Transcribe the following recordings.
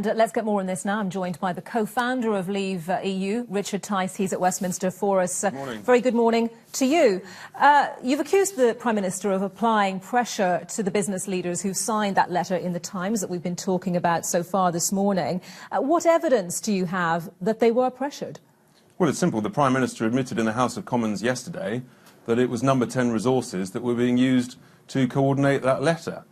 And let's get more on this now. I'm joined by the co-founder of Leave.EU, Richard Tice. He's at Westminster for us. Morning. Very good morning to you. You've accused the Prime Minister of applying pressure to the business leaders who signed that letter in the Times that we've been talking about so far this morning. What evidence do you have that they were pressured? Well, it's simple. The Prime Minister admitted in the House of Commons yesterday that it was number 10 resources that were being used to coordinate that letter.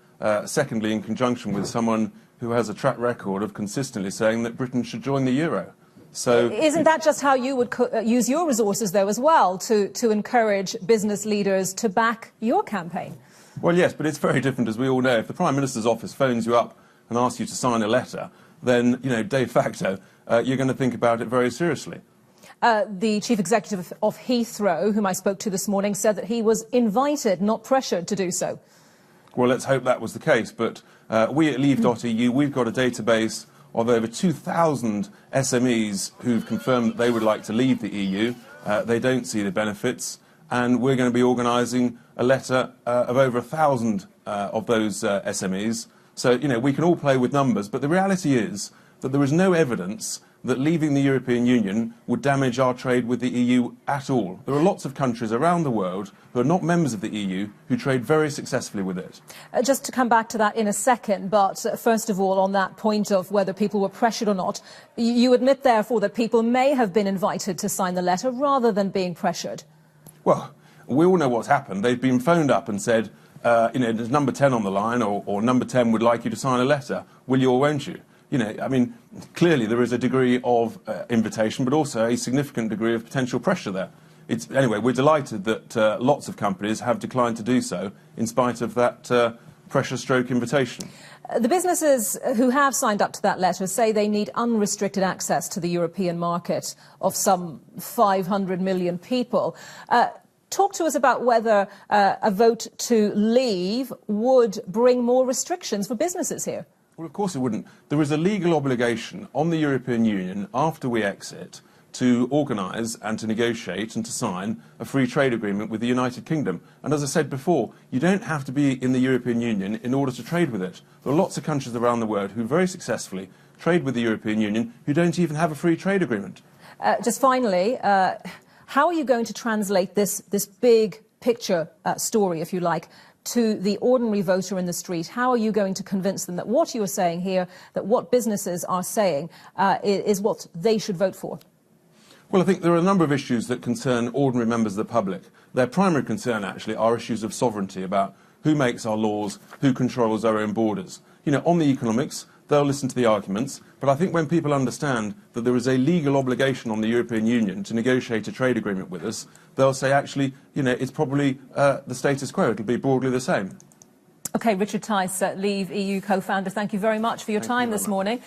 Secondly, in conjunction with someone who has a track record of consistently saying that Britain should join the euro. So, isn't that just how you would use your resources, though, as well, to encourage business leaders to back your campaign? Well, yes, but it's very different, as we all know. If the Prime Minister's office phones you up and asks you to sign a letter, then, de facto, you're going to think about it very seriously. The chief executive of Heathrow, whom I spoke to this morning, said that he was invited, not pressured, to do so. Well, let's hope that was the case. But we at Leave.EU, we've got a database of over 2,000 SMEs who've confirmed that they would like to leave the EU. They don't see the benefits. And we're going to be organising a letter of over 1,000 of those SMEs. So, we can all play with numbers. But the reality is that there is no evidence that leaving the European Union would damage our trade with the EU at all. There are lots of countries around the world who are not members of the EU who trade very successfully with it. Just to come back to that in a second, but first of all, on that point of whether people were pressured or not, you admit, therefore, that people may have been invited to sign the letter rather than being pressured. Well, we all know what's happened. They've been phoned up and said, there's number 10 on the line, or number 10 would like you to sign a letter. Will you or won't you? Clearly there is a degree of invitation, but also a significant degree of potential pressure there. Anyway, we're delighted that lots of companies have declined to do so in spite of that pressure-stroke invitation. The businesses who have signed up to that letter say they need unrestricted access to the European market of some 500 million people. Talk to us about whether a vote to leave would bring more restrictions for businesses here. Well, of course it wouldn't. There is a legal obligation on the European Union after we exit to organise and to negotiate and to sign a free trade agreement with the United Kingdom. And as I said before, you don't have to be in the European Union in order to trade with it. There are lots of countries around the world who very successfully trade with the European Union who don't even have a free trade agreement. Just finally, how are you going to translate this big picture story, if you like, to the ordinary voter in the street? How are you going to convince them that what you are saying here, that what businesses are saying, is what they should vote for? Well, I think there are a number of issues that concern ordinary members of the public. Their primary concern, actually, are issues of sovereignty, about who makes our laws, who controls our own borders. On the economics, they'll listen to the arguments, but I think when people understand that there is a legal obligation on the European Union to negotiate a trade agreement with us, they'll say, actually, it's probably the status quo. It'll be broadly the same. OK, Richard Tice, Leave.EU co-founder, thank you very much for your time this morning.